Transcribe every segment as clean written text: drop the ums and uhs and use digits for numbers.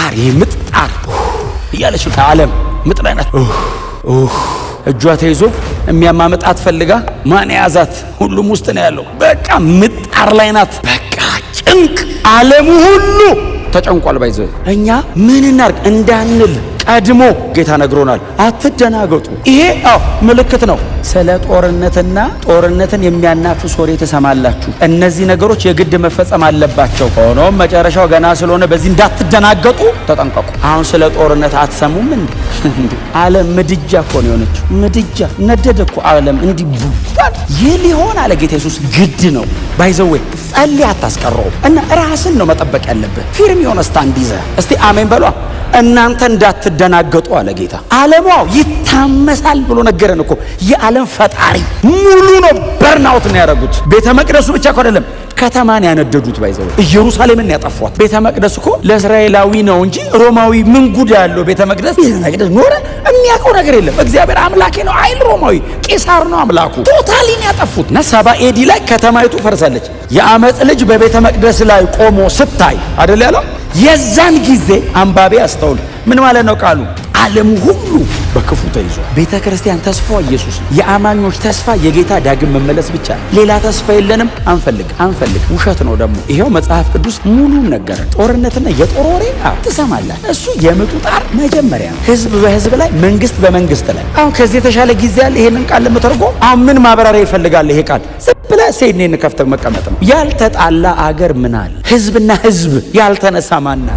ጣር የምጥ ጣር እያለች ዓለም ምጥ ላይ ናት። እጇ ተይዞ የሚያማምጣት ፈልጋ ማን ያዛት? ሁሉም ውስጥ ነው ያለው። በቃ ምጥ ጣር ላይ ናት። በቃ ጭንቅ ዓለሙ ሁሉ ተጨንቋል። ባይዘ እኛ ምን እናርግ እንዳንል ቀድሞ ጌታ ነግሮናል። አትደናገጡ። ይሄ ምልክት ነው። ስለ ጦርነትና ጦርነትን የሚያናፍስ ወሬ ትሰማላችሁ። እነዚህ ነገሮች የግድ መፈጸም አለባቸው። ሆኖም መጨረሻው ገና ስለሆነ በዚህ እንዳትደናገጡ ተጠንቀቁ። አሁን ስለ ጦርነት አትሰሙም እንዴ? ዓለም ምድጃ እኮ ነው የሆነችው። ምድጃ ነደደ እኮ ዓለም እንዲህ ይህ ሊሆን አለ ጌታ ኢየሱስ። ግድ ነው ባይዘዌ ጸልይ አታስቀረው እና ራስን ነው መጠበቅ ያለብህ። ፊርም የሆነ ስታንድ ይዘህ እስቲ አሜን በሏ። እናንተ እንዳትደናገጡ አለ ጌታ። ዓለሙ ይታመሳል ብሎ ነገረን እኮ። የዓለም ፈጣሪ ሙሉ ነው በርናውት ነው ያደረጉት። ቤተ መቅደሱ ብቻ እኮ አይደለም ከተማን ያነደዱት። ባይዘው ኢየሩሳሌምን ያጠፏት። ቤተ መቅደስ እኮ ለእስራኤላዊ ነው እንጂ ሮማዊ ምን ጉድ ያለው ቤተ መቅደስ? ቤተ መቅደስ ኖረ የሚያውቀው ነገር የለም። እግዚአብሔር አምላኬ ነው አይል ሮማዊ ቄሳር ነው አምላኩ። ቶታሊን ያጠፉት እና 70 ኤዲ ላይ ከተማይቱ ፈርሳለች። የአመፅ ልጅ በቤተ መቅደስ ላይ ቆሞ ስታይ አይደል ያለው? የዛን ጊዜ አንባቢ አስተውል። ምን ማለት ነው ቃሉ? ዓለሙ ሁሉ በክፉ ተይዟል። ቤተ ክርስቲያን ተስፋ ኢየሱስ ነው። የአማኞች ተስፋ የጌታ ዳግም መመለስ ብቻ ነው። ሌላ ተስፋ የለንም። አንፈልግ። ውሸት ነው ደግሞ። ይሄው መጽሐፍ ቅዱስ ሙሉን ነገረን። ጦርነትና የጦር ወሬ ትሰማለህ። እሱ የምጡ ጣር መጀመሪያ ነው። ህዝብ በህዝብ ላይ፣ መንግስት በመንግስት ላይ። አሁን ከዚህ የተሻለ ጊዜ ያለ ይሄንን ቃል ለመተርጎም አሁን ምን ማብራሪያ ይፈልጋል? ይሄ ቃል ብለህ ሴኔን ከፍተህ መቀመጥ ነው። ያልተጣላ አገር ምን አለ? ህዝብና ህዝብ ያልተነሳ ማና?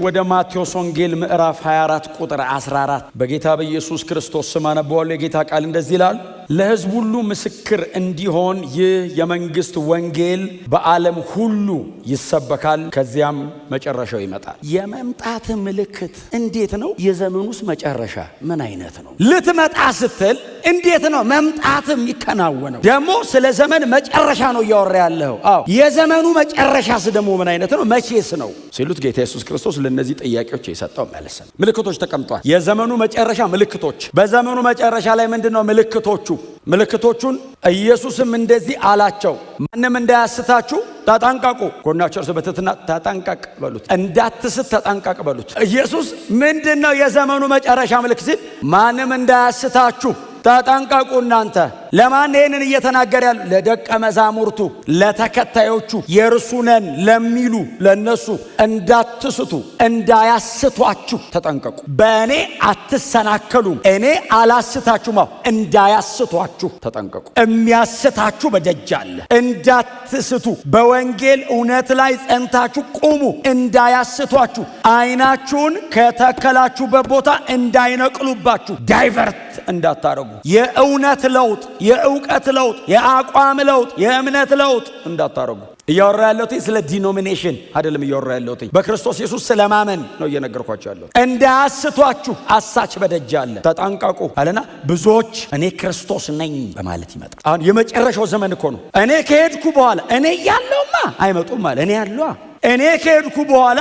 ወደ ማቴዎስ ወንጌል ምዕራፍ 24 ቁጥር 14 በጌታ በኢየሱስ ክርስቶስ ስም አነበዋለሁ። የጌታ ቃል እንደዚህ ይላል። ለህዝብ ሁሉ ምስክር እንዲሆን ይህ የመንግስት ወንጌል በዓለም ሁሉ ይሰበካል፣ ከዚያም መጨረሻው ይመጣል። የመምጣት ምልክት እንዴት ነው? የዘመኑስ መጨረሻ ምን አይነት ነው? ልትመጣ ስትል እንዴት ነው መምጣት የሚከናወነው? ደግሞ ስለ ዘመን መጨረሻ ነው እያወራ ያለው። የዘመኑ መጨረሻስ ደግሞ ምን አይነት ነው? መቼስ ነው ሲሉት ጌታ ኢየሱስ ክርስቶስ ለነዚህ ጥያቄዎች የሰጠው መልስ ነው። ምልክቶች ተቀምጧል። የዘመኑ መጨረሻ ምልክቶች። በዘመኑ መጨረሻ ላይ ምንድነው ምልክቶቹ? ምልክቶቹን ኢየሱስም እንደዚህ አላቸው፣ ማንም እንዳያስታችሁ ተጠንቀቁ። ጎናቸው እርስ በትህትና ተጠንቀቅ በሉት፣ እንዳትስት ተጠንቀቅ በሉት። ኢየሱስ ምንድነው የዘመኑ መጨረሻ ምልክት ሲል ማንም እንዳያስታችሁ ተጠንቀቁ። እናንተ ለማን ይሄንን እየተናገረ ያለው? ለደቀ መዛሙርቱ፣ ለተከታዮቹ፣ የእርሱ ነን ለሚሉ ለነሱ እንዳትስቱ፣ እንዳያስቷችሁ ተጠንቀቁ። በእኔ አትሰናከሉም፣ እኔ አላስታችሁም፣ እንዳያስቷችሁ ተጠንቀቁ። የሚያስታችሁ በደጅ አለ። እንዳትስቱ፣ በወንጌል እውነት ላይ ጸንታችሁ ቁሙ። እንዳያስቷችሁ፣ አይናችሁን ከተከላችሁበት ቦታ እንዳይነቅሉባችሁ፣ ዳይቨርት እንዳታረጉ፣ የእውነት ለውጥ፣ የእውቀት ለውጥ፣ የአቋም ለውጥ፣ የእምነት ለውጥ እንዳታረጉ። እያወራ ያለሁት ስለ ዲኖሚኔሽን አይደለም። እያወራ ያለሁት በክርስቶስ ኢየሱስ ስለማመን ነው እየነገርኳቸው ያለሁት። እንዳያስቷችሁ አሳች በደጅ አለ፣ ተጠንቀቁ አለና ብዙዎች እኔ ክርስቶስ ነኝ በማለት ይመጣል። አሁን የመጨረሻው ዘመን እኮ ነው። እኔ ከሄድኩ በኋላ እኔ ያለውማ አይመጡም አለ። እኔ ያለዋ እኔ ከሄድኩ በኋላ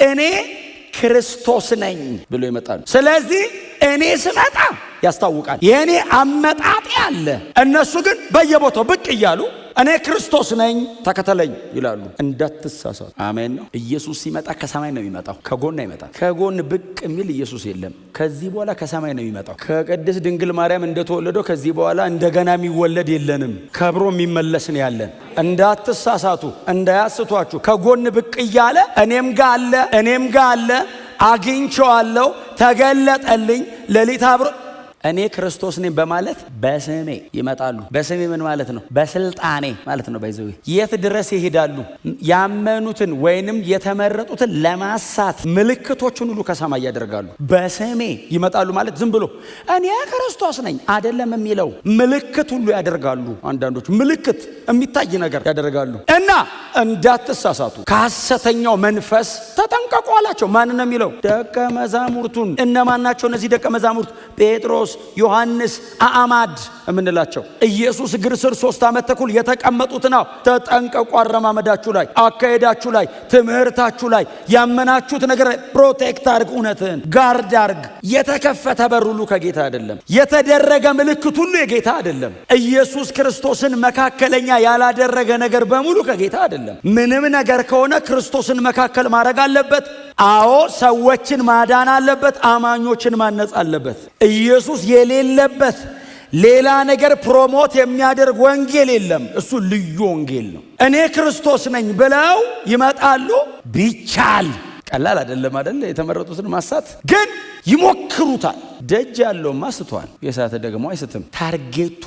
እኔ ክርስቶስ ነኝ ብሎ ይመጣሉ። ስለዚህ እኔ ስመጣ ያስታውቃል። የእኔ አመጣጤ አለ። እነሱ ግን በየቦታው ብቅ እያሉ እኔ ክርስቶስ ነኝ ተከተለኝ ይላሉ። እንዳትሳሳቱ። አሜን ነው። ኢየሱስ ሲመጣ ከሰማይ ነው የሚመጣው፣ ከጎን አይመጣም። ከጎን ብቅ የሚል ኢየሱስ የለም። ከዚህ በኋላ ከሰማይ ነው የሚመጣው። ከቅድስት ድንግል ማርያም እንደተወለደው ከዚህ በኋላ እንደገና የሚወለድ የለንም። ከብሮ የሚመለስ ነው ያለን። እንዳትሳሳቱ፣ እንዳያስቷችሁ። ከጎን ብቅ እያለ እኔም ጋ አለ፣ አግኝቼዋለሁ፣ ተገለጠልኝ፣ ሌሊት አብሮ እኔ ክርስቶስ ነኝ በማለት በስሜ ይመጣሉ። በስሜ ምን ማለት ነው? በስልጣኔ ማለት ነው። ባይዘው የት ድረስ ይሄዳሉ? ያመኑትን ወይንም የተመረጡትን ለማሳት ምልክቶችን ሁሉ ከሰማይ ያደርጋሉ። በስሜ ይመጣሉ ማለት ዝም ብሎ እኔ ክርስቶስ ነኝ አይደለም የሚለው ምልክት ሁሉ ያደርጋሉ። አንዳንዶቹ ምልክት የሚታይ ነገር ያደርጋሉ። እና እንዳትሳሳቱ ከሐሰተኛው መንፈስ ተጠንቀቁ አላቸው። ማን ነው የሚለው? ደቀ መዛሙርቱን። እነማን ናቸው እነዚህ ደቀ መዛሙርት? ጴጥሮስ፣ ዮሐንስ አዕማድ እምንላቸው ኢየሱስ እግር ስር 3 ዓመት ተኩል የተቀመጡት ነው። ተጠንቀቁ፣ አረማመዳችሁ ላይ፣ አካሄዳችሁ ላይ፣ ትምህርታችሁ ላይ፣ ያመናችሁት ነገር ፕሮቴክት አድርግ፣ እውነትን ጋርድ አድርግ። የተከፈተ በር ሁሉ ከጌታ አይደለም። የተደረገ ምልክት ሁሉ የጌታ አይደለም። ኢየሱስ ክርስቶስን መካከለኛ ያላደረገ ነገር በሙሉ ከጌታ አይደለም። ምንም ነገር ከሆነ ክርስቶስን መካከል ማድረግ አለበት። አዎ ሰዎችን ማዳን አለበት። አማኞችን ማነጽ አለበት። ኢየሱስ የሌለበት ሌላ ነገር ፕሮሞት የሚያደርግ ወንጌል የለም። እሱ ልዩ ወንጌል ነው። እኔ ክርስቶስ ነኝ ብለው ይመጣሉ። ቢቻል ቀላል አይደለም አይደል? የተመረጡትን ማሳት ግን ይሞክሩታል። ደጅ ያለውማ ስቷል፣ የሳተ ደግሞ አይስትም። ታርጌቱ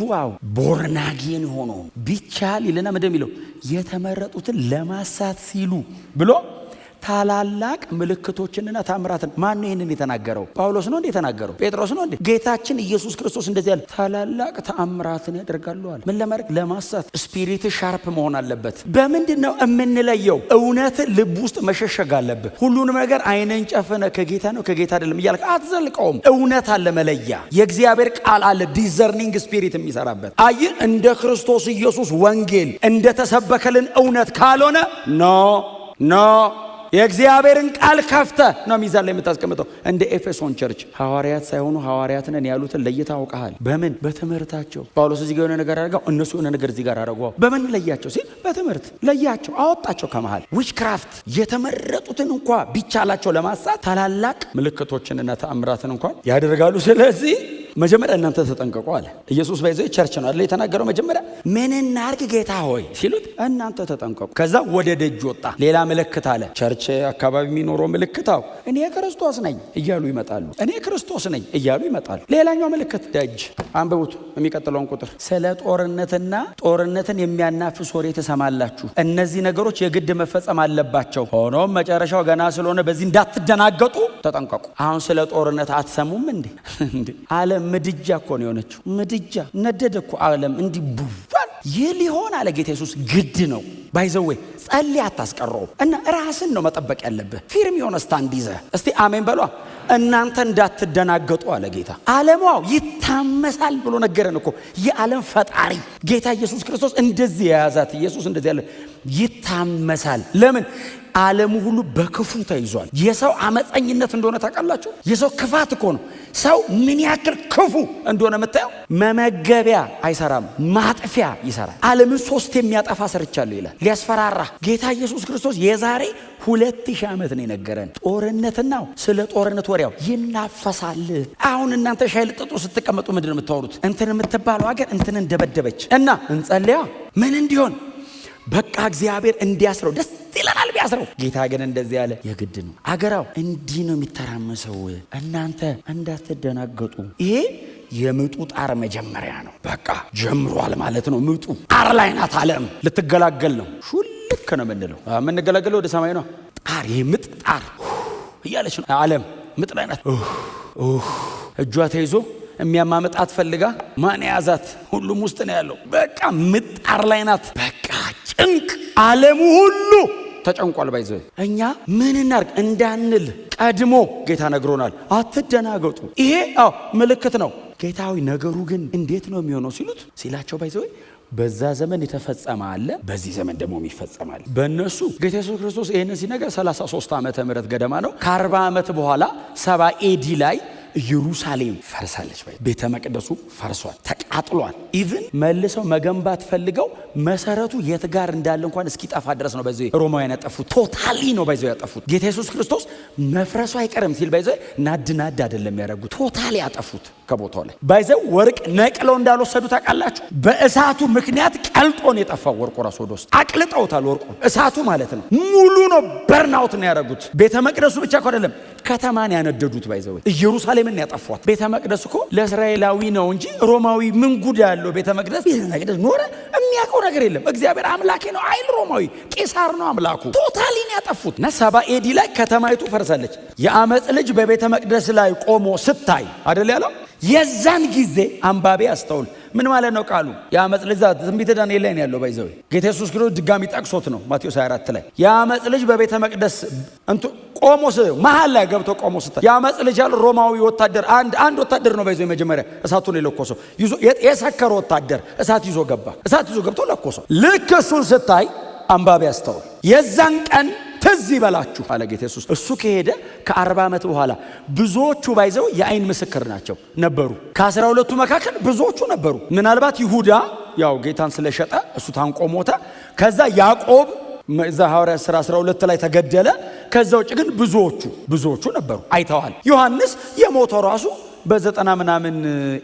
ቦርናጌን ሆኖ ቢቻል ይልና ምንድን የሚለው የተመረጡትን ለማሳት ሲሉ ብሎ ታላላቅ ምልክቶችንና ታምራትን። ማን ነው ይሄንን የተናገረው? ጳውሎስ ነው እንዴ የተናገረው? ጴጥሮስ ነው እንዴ? ጌታችን ኢየሱስ ክርስቶስ እንደዚህ ያለ ታላላቅ ታምራትን ያደርጋሉ አለ። ምን ለማድረግ? ለማሳት። ስፒሪት ሻርፕ መሆን አለበት። በምንድነው የምንለየው? እውነት ልብ ውስጥ መሸሸግ አለበት። ሁሉንም ነገር አይነን ጨፈነ ከጌታ ነው ከጌታ አይደለም እያልክ አትዘልቀውም። እውነት አለ መለያ። የእግዚአብሔር ቃል አለ ዲዘርኒንግ ስፒሪት የሚሰራበት። አይ እንደ ክርስቶስ ኢየሱስ ወንጌል እንደተሰበከልን እውነት ካልሆነ ኖ የእግዚአብሔርን ቃል ከፍተ ነው ሚዛን ላይ የምታስቀምጠው። እንደ ኤፌሶን ቸርች ሐዋርያት ሳይሆኑ ሐዋርያት ነን ያሉትን ለይታ አውቀሃል። በምን? በትምህርታቸው። ጳውሎስ እዚህ ጋር የሆነ ነገር አደረገው፣ እነሱ የሆነ ነገር እዚህ ጋር አደረገው። በምን ለያቸው ሲል በትምህርት ለያቸው፣ አወጣቸው ከመሃል። ዊች ክራፍት የተመረጡትን እንኳ ቢቻላቸው ለማሳት ታላላቅ ምልክቶችንና ተአምራትን እንኳን ያደርጋሉ። ስለዚህ መጀመሪያ እናንተ ተጠንቀቁ አለ ኢየሱስ። ባይዘው ቸርች ነው አይደል የተናገረው። መጀመሪያ ምን እናርግ ጌታ ሆይ ሲሉት እናንተ ተጠንቀቁ። ከዛ ወደ ደጅ ወጣ። ሌላ ምልክት አለ። ቸርች አካባቢ የሚኖረው ምልክታው እኔ ክርስቶስ ነኝ እያሉ ይመጣሉ። እኔ ክርስቶስ ነኝ እያሉ ይመጣሉ። ሌላኛው ምልክት ደጅ። አንብቡት የሚቀጥለውን ቁጥር። ስለ ጦርነትና ጦርነትን የሚያናፍስ ወሬ ትሰማላችሁ። እነዚህ ነገሮች የግድ መፈጸም አለባቸው። ሆኖም መጨረሻው ገና ስለሆነ በዚህ እንዳትደናገጡ ተጠንቀቁ። አሁን ስለ ጦርነት አትሰሙም እንዴ? ዓለም ምድጃ እኮ ነው የሆነችው። ምድጃ ነደደ እኮ ዓለም እንዲህ ቡባል። ይህ ሊሆን አለ ጌታ ኢየሱስ ግድ ነው። ባይዘዌ ጸልይ አታስቀረው እና ራስን ነው መጠበቅ ያለብህ። ፊርም የሆነ ስታንድ ይዘህ እስቲ አሜን በሏ። እናንተ እንዳትደናገጡ አለ ጌታ። ዓለሟው ይታመሳል ብሎ ነገረን እኮ። የዓለም ፈጣሪ ጌታ ኢየሱስ ክርስቶስ እንደዚህ የያዛት ኢየሱስ እንደዚህ ያለ ይታመሳል። ለምን? ዓለሙ ሁሉ በክፉ ተይዟል። የሰው አመፀኝነት እንደሆነ ታውቃላችሁ። የሰው ክፋት እኮ ነው። ሰው ምን ያክል ክፉ እንደሆነ የምታየው። መመገቢያ አይሰራም፣ ማጥፊያ ይሰራል። ዓለምን 3 የሚያጠፋ ሰርቻለሁ ይላል ሊያስፈራራ። ጌታ ኢየሱስ ክርስቶስ የዛሬ 2000 ዓመት ነው የነገረን። ጦርነትና ስለ ጦርነት ወሬያው ይናፈሳል። አሁን እናንተ ሻይ ልጠጡ ስትቀመጡ ምንድን ነው የምታወሩት? እንትን የምትባለው ሀገር እንትን እንደበደበች እና እንጸልያ ምን እንዲሆን በቃ እግዚአብሔር እንዲያስረው ደስ ይለናል ቢያስረው። ጌታ ግን እንደዚህ ያለ የግድ ነው። አገራው እንዲህ ነው የሚተራመሰው። እናንተ እንዳትደናገጡ። ይሄ የምጡ ጣር መጀመሪያ ነው። በቃ ጀምሯል ማለት ነው። ምጡ ጣር ላይ ናት ዓለም። ልትገላገል ነው። ሹልክ ነው የምንለው። የምንገላገለው ወደ ሰማይ ነው። ጣር የምጥ ጣር እያለች ነው ዓለም። ምጥ ላይ ናት። እጇ ተይዞ የሚያማምጣት ፈልጋ ማን ያዛት? ሁሉም ውስጥ ነው ያለው። በቃ ምጥ ጣር ላይ ናት። በቃ ጭንቅ ዓለሙ ሁሉ ተጨንቋል። ባይዘው እኛ ምን እናርግ እንዳንል ቀድሞ ጌታ ነግሮናል። አትደናገጡ። ይሄ ምልክት ነው። ጌታዊ ነገሩ ግን እንዴት ነው የሚሆነው ሲላቸው ባይዘው በዛ ዘመን የተፈጸመ አለ፣ በዚህ ዘመን ደግሞ የሚፈጸማል። በእነሱ ጌታ ኢየሱስ ክርስቶስ ይህንን ሲነገር 33 ዓመተ ምህረት ገደማ ነው። ከ40 ዓመት በኋላ 70 ኤዲ ላይ ኢየሩሳሌም ፈርሳለች። ቤተ መቅደሱ ፈርሷል፣ ተቃጥሏል። ኢቭን መልሰው መገንባት ፈልገው መሰረቱ የት ጋር እንዳለ እንኳን እስኪጠፋ ድረስ ነው በዚህ ሮማውያን ያጠፉት። ቶታሊ ነው ባይዘው ያጠፉት። ጌታ ኢየሱስ ክርስቶስ መፍረሱ አይቀርም ሲል ባይዘው ናድ ያደለም ያደረጉት፣ ቶታሊ ያጠፉት ከቦታው ላይ ባይዘው። ወርቅ ነቅለው እንዳልወሰዱ ታውቃላችሁ። በእሳቱ ምክንያት ቀልጦ ነው የጠፋው ወርቁ። ራሱ ወደ ውስጥ አቅልጠውታል ወርቁ። እሳቱ ማለት ነው ሙሉ ነው በርናውት ነው ያደረጉት። ቤተ መቅደሱ ብቻ እኮ አይደለም ከተማን ያነደዱት ባይዘው። ኢየሩሳሌምን ያጠፏት። ቤተ መቅደስ እኮ ለእስራኤላዊ ነው እንጂ ሮማዊ ምን ጉድ ያለው ቤተ መቅደስ ኖረ የሚያውቀው ነገር የለም። እግዚአብሔር አምላኬ ነው አይል ሮማዊ፣ ቄሳር ነው አምላኩ። ቶታሊ ነው ያጠፉት። እና 70 ኤዲ ላይ ከተማይቱ ፈርሳለች። የአመፅ ልጅ በቤተ መቅደስ ላይ ቆሞ ስታይ አይደል ያለው። የዛን ጊዜ አንባቢ አስተውል፣ ምን ማለት ነው ቃሉ? የአመፅ ልጅ ትንቢተ ዳንኤል ላይ ነው ያለው። ባይዘው ጌታ ኢየሱስ ክርስቶስ ድጋሚ ጠቅሶት ነው ማቴዎስ 24 ላይ የአመፅ ልጅ በቤተ መቅደስ ቆሞስ መሃል ላይ ገብቶ ቆሞስ የአመፅ ልጅ ያለው ሮማዊ ወታደር አንድ ወታደር ነው። ባይዘው መጀመሪያ እሳቱን የለኮሰው ይዞ የሰከረ ወታደር እሳት ይዞ ገብቶ ለኮሰው። ልክ እሱን ስታይ አንባቢ ያስተውል። የዛን ቀን ትዝ ይበላችሁ አለ ጌታ ኢየሱስ። እሱ ከሄደ ከ40 ዓመት በኋላ ብዙዎቹ ባይዘው የአይን ምስክር ናቸው ነበሩ። ከ12ቱ መካከል ብዙዎቹ ነበሩ። ምናልባት ይሁዳ ያው ጌታን ስለሸጠ እሱ ታንቆ ሞተ። ከዛ ያዕቆብ እዛ ሐዋርያት ሥራ 12 ላይ ተገደለ። ከዛ ውጭ ግን ብዙዎቹ ነበሩ፣ አይተዋል። ዮሐንስ የሞተው ራሱ በ90 ምናምን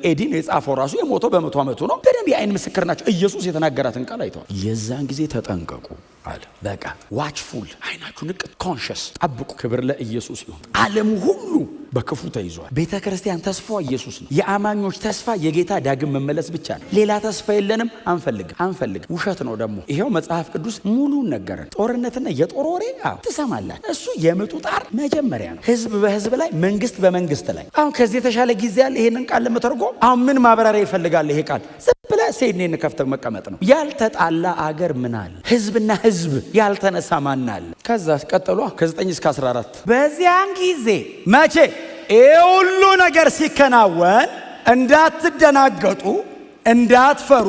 ኤዲን የጻፈው ራሱ የሞተው በ100 ዓመቱ ነው። በደንብ የአይን ምስክር ናቸው። ኢየሱስ የተናገራትን ቃል አይተዋል። የዛን ጊዜ ተጠንቀቁ አለ። በቃ ዋችፉል፣ አይናችሁ ንቅት፣ ኮንሽስ ጠብቁ። ክብር ለኢየሱስ ይሁን። ዓለም ሁሉ በክፉ ተይዟል። ቤተ ክርስቲያን ተስፋ ኢየሱስ ነው። የአማኞች ተስፋ የጌታ ዳግም መመለስ ብቻ ነው። ሌላ ተስፋ የለንም። አንፈልግም። ውሸት ነው ደግሞ። ይሄው መጽሐፍ ቅዱስ ሙሉን ነገረን። ጦርነትና የጦር ወሬ ትሰማላችሁ። እሱ የምጡ ጣር መጀመሪያ ነው። ህዝብ በህዝብ ላይ፣ መንግስት በመንግስት ላይ። አሁን ከዚህ የተሻለ ጊዜ ያለ ይሄንን ቃል ለመተርጎም አሁን ምን ማብራሪያ ይፈልጋል? ይሄ ቃል ብለህ ሴድኔን ከፍተህ መቀመጥ ነው። ያልተጣላ አገር ምን አለ? ህዝብና ህዝብ ያልተነሳ ማን አለ? ከዛ ቀጥሎ ከ9 እስከ 14 በዚያን ጊዜ መቼ ይህ ሁሉ ነገር ሲከናወን እንዳትደናገጡ፣ እንዳትፈሩ፣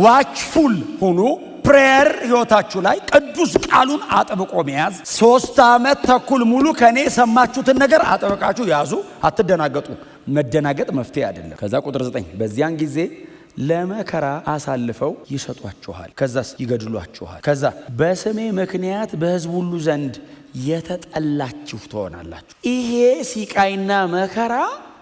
ዋችፉል ሁኑ። ፕሬየር ህይወታችሁ ላይ ቅዱስ ቃሉን አጥብቆ መያዝ። 3 ዓመት ተኩል ሙሉ ከኔ የሰማችሁትን ነገር አጥብቃችሁ ያዙ። አትደናገጡ። መደናገጥ መፍትሄ አይደለም። ከዛ ቁጥር 9 በዚያን ጊዜ ለመከራ አሳልፈው ይሰጧችኋል፣ ከዛስ ይገድሏችኋል። ከዛ በስሜ ምክንያት በህዝብ ሁሉ ዘንድ የተጠላችሁ ትሆናላችሁ። ይሄ ሲቃይና መከራ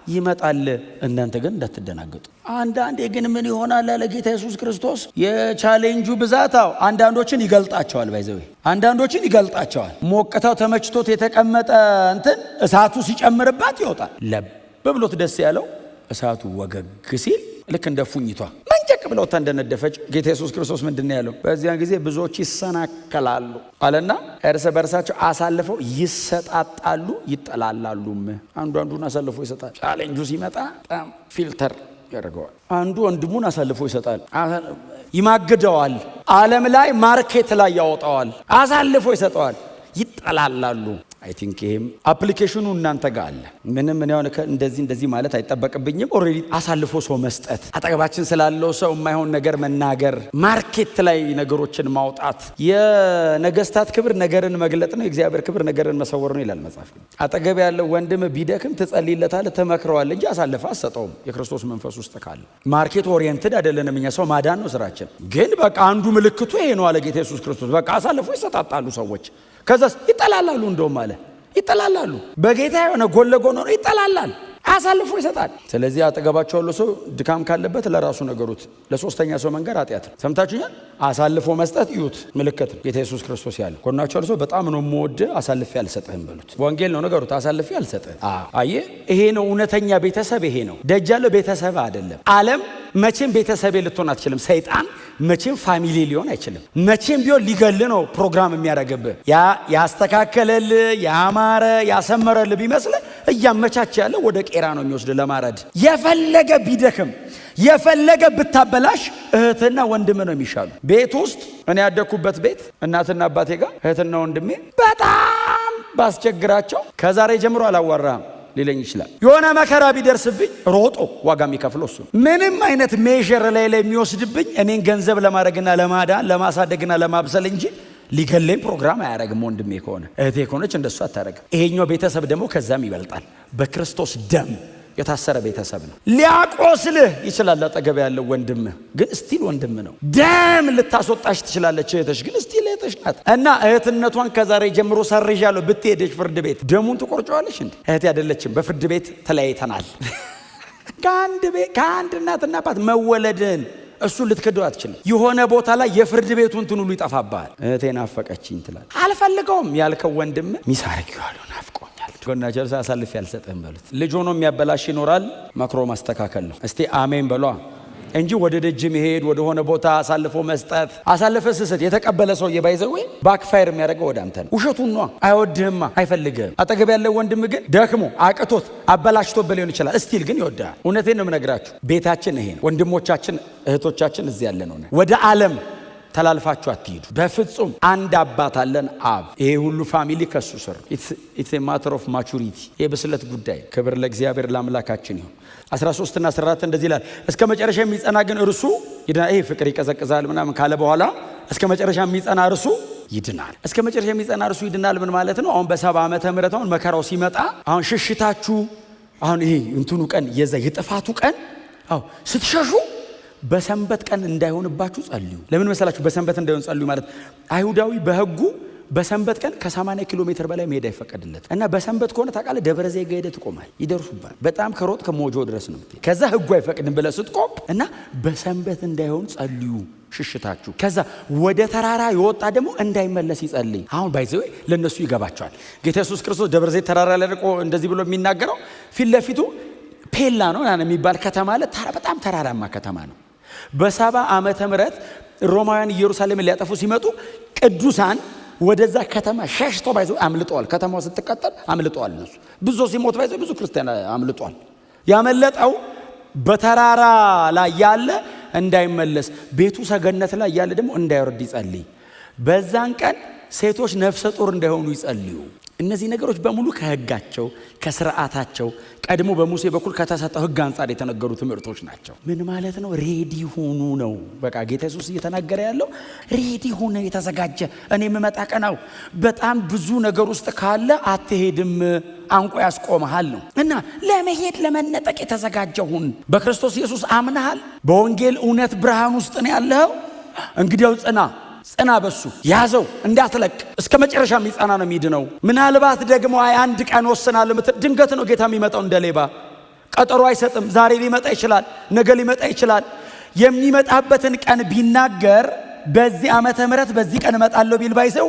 ይመጣል። እናንተ ግን እንዳትደናገጡ። አንዳንዴ ግን ምን ይሆናል አለ ጌታ ኢየሱስ ክርስቶስ። የቻሌንጁ ብዛታው አንዳንዶችን ይገልጣቸዋል። ባይዘው አንዳንዶችን ይገልጣቸዋል። ሞቅታው ተመችቶት የተቀመጠ እንትን እሳቱ ሲጨምርባት ይወጣል። ለብ ብሎት ደስ ያለው እሳቱ ወገግ ሲል ልክ እንደ ፉኝቷ መንጨቅ ብለው እንደነደፈች ጌታ ኢየሱስ ክርስቶስ ምንድነው ያለው? በዚያን ጊዜ ብዙዎች ይሰናከላሉ አለና እርስ በርሳቸው አሳልፈው ይሰጣጣሉ፣ ይጠላላሉም። አንዱን አሳልፎ ይሰጣል። ቻሌንጁ ሲመጣ በጣም ፊልተር ያደርገዋል። አንዱ ወንድሙን አሳልፎ ይሰጣል፣ ይማግደዋል፣ ዓለም ላይ ማርኬት ላይ ያወጣዋል፣ አሳልፎ ይሰጠዋል፣ ይጠላላሉ። አይ ቲንክ ይሄም አፕሊኬሽኑ እናንተ ጋር አለ። ምንም ምን ያው እንደዚህ ማለት አይጠበቅብኝም። ኦሬዲ አሳልፎ ሰው መስጠት፣ አጠገባችን ስላለው ሰው የማይሆን ነገር መናገር፣ ማርኬት ላይ ነገሮችን ማውጣት። የነገስታት ክብር ነገርን መግለጥ ነው፣ የእግዚአብሔር ክብር ነገርን መሰወር ነው ይላል መጽሐፍ። አጠገብ ያለው ወንድም ቢደክም ትጸልይለታለህ፣ ትመክረዋለህ እንጂ አሳልፈ አትሰጠውም። የክርስቶስ መንፈስ ውስጥ ካለ ማርኬት ኦሪየንትድ አይደለንም እኛ። ሰው ማዳን ነው ስራችን። ግን በቃ አንዱ ምልክቱ ይሄ ነው አለ ጌታ ኢየሱስ ክርስቶስ። በቃ አሳልፎ ይሰጣጣሉ ሰዎች። ከዛስ ይጠላላሉ። እንደውም አለ ይጠላላሉ። በጌታ የሆነ ጎን ለጎን ነው ይጠላላል፣ አሳልፎ ይሰጣል። ስለዚህ አጠገባቸው ያለው ሰው ድካም ካለበት ለራሱ ነገሩት። ለሶስተኛ ሰው መንገር ኃጢአት ነው። ሰምታችሁኛል? አሳልፎ መስጠት ይዩት፣ ምልክት ነው ጌታ ኢየሱስ ክርስቶስ ያለው። ጎናቸው ያለው ሰው በጣም ነው የምወድህ፣ አሳልፌ አልሰጥህም በሉት። ወንጌል ነው ነገሩት። አሳልፌ አልሰጥህም። አየህ፣ ይሄ ነው እውነተኛ ቤተሰብ። ይሄ ነው ደጅ ያለው ቤተሰብ አይደለም። ዓለም መቼም ቤተሰቤ ልትሆን አትችልም። ሰይጣን መቼም ፋሚሊ ሊሆን አይችልም። መቼም ቢሆን ሊገል ነው ፕሮግራም የሚያደርግብህ። ያስተካከለልህ ያማረ ያሰመረልህ ቢመስልህ እያመቻቸ ያለ ወደ ቄራ ነው የሚወስድ ለማረድ። የፈለገ ቢደክም የፈለገ ብታበላሽ እህትና ወንድም ነው የሚሻሉ። ቤት ውስጥ እኔ ያደኩበት ቤት እናትና አባቴ ጋር እህትና ወንድሜ በጣም ባስቸግራቸው ከዛሬ ጀምሮ አላዋራም ሊለኝ ይችላል። የሆነ መከራ ቢደርስብኝ ሮጦ ዋጋ የሚከፍለው እሱ። ምንም አይነት ሜዥር ላይ የሚወስድብኝ እኔን ገንዘብ ለማድረግና ለማዳን ለማሳደግና ለማብሰል እንጂ ሊገለኝ ፕሮግራም አያረግም። ወንድሜ ከሆነ እህቴ ከሆነች እንደሱ አታረግም። ይሄኛው ቤተሰብ ደግሞ ከዛም ይበልጣል። በክርስቶስ ደም የታሰረ ቤተሰብ ነው። ሊያቆስልህ ይችላል አጠገብ ያለው ወንድምህ፣ ግን ስቲል ወንድም ነው። ደም ልታስወጣሽ ትችላለች እህትሽ፣ ግን ስቲል እህትሽ ናት። እና እህትነቷን ከዛሬ ጀምሮ ሰርዣለሁ ብትሄደሽ ፍርድ ቤት ደሙን ትቆርጫዋለሽ እንዴ? እህቴ አይደለችም። በፍርድ ቤት ተለያይተናል። ከአንድ እናትና አባት መወለድን እሱ ልትክደው አትችልም። የሆነ ቦታ ላይ የፍርድ ቤቱን እንትን ሁሉ ይጠፋብሃል። እህቴን ናፈቀችኝ ትላለህ። አልፈልገውም ያልከው ወንድም ሚሳረኪዋለሁ ናፍቆኛል ጎናቸው አሳልፌ አልሰጥህም በሉት። ልጅ ሆኖ የሚያበላሽ ይኖራል። መክሮ ማስተካከል ነው። እስቲ አሜን በሏ። እንጂ ወደ ደጅ መሄድ ወደ ሆነ ቦታ አሳልፎ መስጠት አሳልፈ ስስት የተቀበለ ሰው የባይዘው ባክፋየር የሚያደርገው ወደ አንተ ነው። ውሸቱን ነው። አይወድህማ፣ አይፈልግህም። አጠገብ ያለው ወንድም ግን ደክሞ አቅቶት አበላሽቶ ሊሆን ይችላል፣ እስቲል ግን ይወዳል። እውነቴን ነው የምነግራችሁ። ቤታችን ይሄ ነው። ወንድሞቻችን እህቶቻችን እዚህ ያለ ነው። ወደ ዓለም ተላልፋችሁ አትሂዱ በፍጹም። አንድ አባት አለን፣ አብ። ይሄ ሁሉ ፋሚሊ ከሱ ስር። ኢትስ ኤ ማተር ኦፍ ማቹሪቲ፣ የብስለት ጉዳይ። ክብር ለእግዚአብሔር ለአምላካችን ይሁን። 13 እና 14 እንደዚህ ይላል፣ እስከ መጨረሻ የሚጸና ግን እርሱ ይድናል። ይሄ ፍቅር ይቀዘቅዛል ምናምን ካለ በኋላ እስከ መጨረሻ የሚጸና እርሱ ይድናል። እስከ መጨረሻ የሚጸና እርሱ ይድናል ምን ማለት ነው? አሁን በ70 ዓመተ ምህረት አሁን መከራው ሲመጣ አሁን ሽሽታችሁ አሁን ይሄ እንትኑ ቀን የዛ የጥፋቱ ቀን ስትሸሹ በሰንበት ቀን እንዳይሆንባችሁ ጸልዩ። ለምን መሰላችሁ? በሰንበት እንዳይሆን ጸልዩ ማለት አይሁዳዊ በሕጉ በሰንበት ቀን ከ80 ኪሎ ሜትር በላይ መሄድ አይፈቀድለት እና በሰንበት ከሆነ ታውቃለህ፣ ደብረ ዘይት ሄደህ ትቆማል፣ ይደርሱባል። በጣም ከሮጥ ከሞጆ ድረስ ነው። ከዛ ሕጉ አይፈቅድም ብለህ ስትቆም እና በሰንበት እንዳይሆን ጸልዩ ሽሽታችሁ። ከዛ ወደ ተራራ የወጣ ደግሞ እንዳይመለስ ይጸልይ። አሁን ባይዘው ለነሱ ይገባቸዋል። ጌታ ኢየሱስ ክርስቶስ ደብረ ዘይት ተራራ ላይ ርቆ እንደዚህ ብሎ የሚናገረው ፊት ለፊቱ ፔላ ነው የሚባል ከተማ አለ። በጣም ተራራማ ከተማ ነው። በ70 ዓመተ ምህረት ሮማውያን ኢየሩሳሌምን ሊያጠፉ ሲመጡ ቅዱሳን ወደዛ ከተማ ሸሽተው ባይዘው አምልጠዋል። ከተማው ስትቀጠል አምልጠዋል። እነሱ ብዙ ሲሞት ባይዘው ብዙ ክርስቲያን አምልጠዋል። ያመለጠው በተራራ ላይ ያለ እንዳይመለስ፣ ቤቱ ሰገነት ላይ ያለ ደግሞ እንዳይወርድ ይጸልይ። በዛን ቀን ሴቶች ነፍሰ ጡር እንዳይሆኑ ይጸልዩ። እነዚህ ነገሮች በሙሉ ከሕጋቸው ከስርዓታቸው ቀድሞ በሙሴ በኩል ከተሰጠው ሕግ አንጻር የተነገሩ ትምህርቶች ናቸው። ምን ማለት ነው? ሬዲ ሁኑ ነው። በቃ ጌታ ኢየሱስ እየተናገረ ያለው ሬዲ ሁኑ፣ የተዘጋጀ እኔ የምመጣ ቀናው በጣም ብዙ ነገር ውስጥ ካለ አትሄድም፣ አንቆ ያስቆመሃል ነው። እና ለመሄድ ለመነጠቅ የተዘጋጀ ሁን። በክርስቶስ ኢየሱስ አምነሃል። በወንጌል እውነት ብርሃን ውስጥ ነው ያለው። እንግዲያው ጽና፣ በሱ ያዘው፣ እንዳትለቅ። እስከ መጨረሻ የሚጸና ነው የሚድነው። ምናልባት ደግሞ አንድ ቀን ወስናለሁ ምትል ድንገት ነው ጌታ የሚመጣው። እንደ ሌባ ቀጠሮ አይሰጥም። ዛሬ ሊመጣ ይችላል፣ ነገ ሊመጣ ይችላል። የሚመጣበትን ቀን ቢናገር በዚህ ዓመተ ምህረት በዚህ ቀን እመጣለሁ ቢል ባይሰው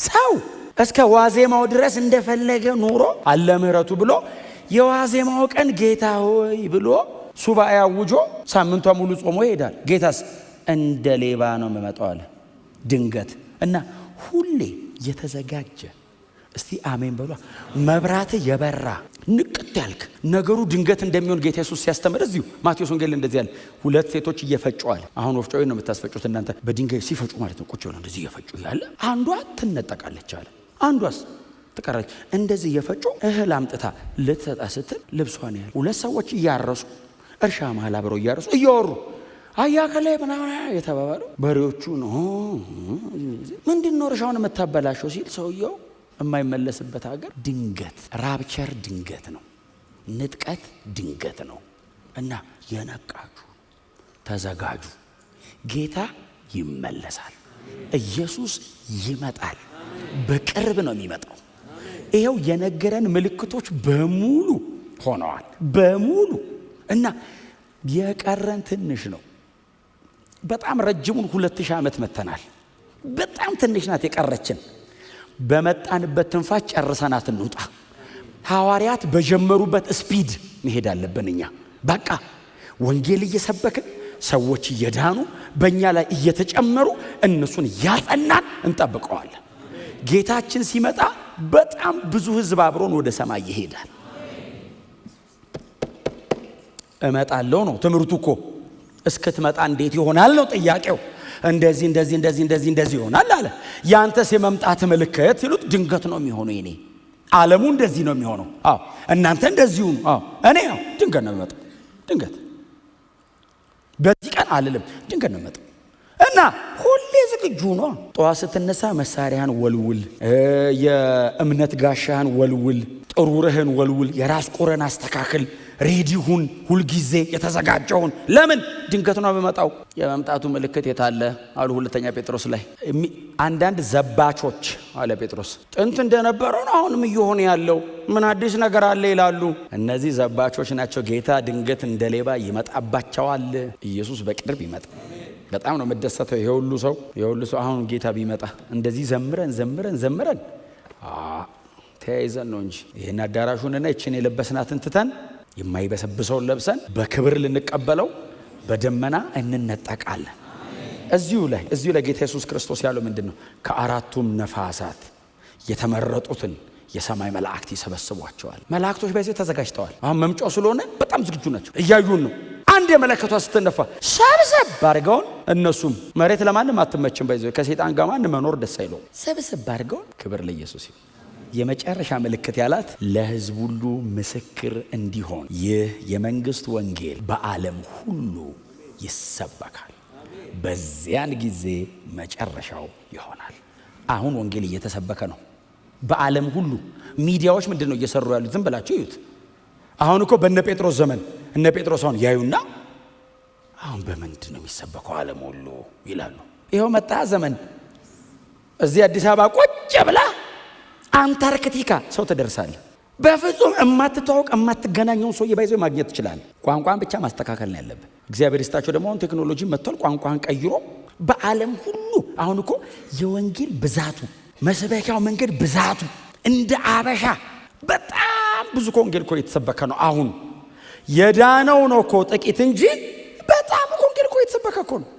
ሰው እስከ ዋዜማው ድረስ እንደፈለገ ኑሮ አለ ምህረቱ ብሎ የዋዜማው ቀን ጌታ ሆይ ብሎ ሱባኤ አውጆ ሳምንቷ ሙሉ ጾሞ ይሄዳል። ጌታስ እንደ ሌባ ነው የምመጣው አለ ድንገት። እና ሁሌ የተዘጋጀ እስቲ አሜን በሏ። መብራት የበራ ንቅት ያልክ ነገሩ ድንገት እንደሚሆን ጌታ ኢየሱስ ሲያስተምር እዚሁ ማቴዎስ ወንጌል እንደዚህ ያለ ሁለት ሴቶች እየፈጩ አለ። አሁን ወፍጮ ነው የምታስፈጩት እናንተ፣ በድንጋይ ሲፈጩ ማለት ነው። ቁጭ ብለው እንደዚህ እየፈጩ ያለ አንዷ ትነጠቃለች አለ፣ አንዷስ ትቀራለች። እንደዚህ እየፈጩ እህል አምጥታ ልትሰጣ ስትል ልብሷን ያለ ሁለት ሰዎች እያረሱ እርሻ መሃል አብረው እያረሱ እያወሩ አያከለ ምናምን የተባባሉ በሬዎቹ ነው ምንድነው እርሻውን የምታበላሸው ሲል ሰውየው የማይመለስበት ሀገር ድንገት ራፕቸር ድንገት ነው፣ ንጥቀት ድንገት ነው። እና የነቃችሁ ተዘጋጁ። ጌታ ይመለሳል። ኢየሱስ ይመጣል። በቅርብ ነው የሚመጣው። ይሄው የነገረን ምልክቶች በሙሉ ሆነዋል፣ በሙሉ እና የቀረን ትንሽ ነው። በጣም ረጅሙን 2000 ዓመት መተናል። በጣም ትንሽ ናት የቀረችን። በመጣንበት ትንፋሽ ጨርሰናት እንውጣ። ሐዋርያት በጀመሩበት ስፒድ መሄድ አለብን። እኛ በቃ ወንጌል እየሰበክን ሰዎች እየዳኑ በእኛ ላይ እየተጨመሩ እነሱን እያጸናን እንጠብቀዋለን። ጌታችን ሲመጣ በጣም ብዙ ሕዝብ አብሮን ወደ ሰማይ ይሄዳል። እመጣለሁ ነው ትምህርቱ እኮ። እስክትመጣ እንዴት ይሆናል ነው ጥያቄው። እንደዚህ ይሆናል አለ። ያንተስ የመምጣት ምልክት ሲሉት ድንገት ነው የሚሆነው። የኔ ዓለሙ እንደዚህ ነው የሚሆነው። አዎ እናንተ እንደዚሁ ነው። አዎ እኔ ድንገት ነው የሚመጣው። ድንገት በዚህ ቀን አልልም፣ ድንገት ነው የሚመጣው። እና ሁሌ ዝግጁ ነው። ጠዋት ስትነሳ መሳሪያህን ወልውል፣ የእምነት ጋሻህን ወልውል፣ ጥሩርህን ወልውል፣ የራስ ቁርህን አስተካክል፣ ሬዲ ሁን፣ ሁልጊዜ የተዘጋጀውን። ለምን ድንገት ነው የሚመጣው። የመምጣቱ ምልክት የታለ አሉ ሁለተኛ ጴጥሮስ ላይ። አንዳንድ ዘባቾች አለ ጴጥሮስ ጥንት እንደነበረው ነው አሁንም እየሆነ ያለው፣ ምን አዲስ ነገር አለ ይላሉ። እነዚህ ዘባቾች ናቸው። ጌታ ድንገት እንደ ሌባ ይመጣባቸዋል። ኢየሱስ በቅርብ ይመጣ። በጣም ነው የምደሰተው። የሁሉ ሰው አሁን ጌታ ቢመጣ እንደዚህ ዘምረን ተያይዘን ነው እንጂ ይሄን አዳራሹንና እቺን የለበስናትን ትተን የማይበሰብሰውን ለብሰን በክብር ልንቀበለው በደመና እንነጠቃለን። እዚሁ ላይ ጌታ ኢየሱስ ክርስቶስ ያለው ምንድነው? ከአራቱም ነፋሳት የተመረጡትን የሰማይ መላእክት ይሰበስቧቸዋል። መላእክቶች በዚህ ተዘጋጅተዋል። አሁን መምጫው ስለሆነ በጣም ዝግጁ ናቸው። እያዩን ነው። አንድ የመለከቷ ስትነፋ ሰብሰብ አድርገውን እነሱም መሬት ለማንም አትመችም። በዚህ ከሰይጣን ጋር ማንም መኖር ደስ አይለው። ሰብሰብ አድርገውን ክብር ለኢየሱስ ይሁን። የመጨረሻ ምልክት ያላት ለሕዝብ ሁሉ ምስክር እንዲሆን ይህ የመንግስት ወንጌል በዓለም ሁሉ ይሰበካል። በዚያን ጊዜ መጨረሻው ይሆናል። አሁን ወንጌል እየተሰበከ ነው በዓለም ሁሉ። ሚዲያዎች ምንድነው እየሰሩ ያሉት? ዝም ብላችሁ እዩት። አሁን እኮ በእነ ጴጥሮስ ዘመን እነ ጴጥሮስ አሁን ያዩና አሁን በምንድን ነው የሚሰበከው ዓለም ሁሉ ይላሉ። ይኸው መጣ ዘመን። እዚህ አዲስ አበባ ቁጭ ብላ አንታርክቲካ ሰው ትደርሳለህ። በፍጹም እማትተዋወቅ እማትገናኘውን ሰው ይባይዘው ማግኘት ይችላል። ቋንቋን ብቻ ማስተካከል ነው ያለብህ። እግዚአብሔር ይስጣቸው ደግሞ አሁን ቴክኖሎጂ መጥቷል። ቋንቋን ቀይሮ በዓለም ሁሉ አሁን እኮ የወንጌል ብዛቱ መስበኪያው መንገድ ብዛቱ እንደ አበሻ በጣም ብዙ ወንጌል እኮ የተሰበከ ነው። አሁን የዳነው ነው እኮ ጥቂት እንጂ በጣም ወንጌል እኮ የተሰበከ እኮ ነው።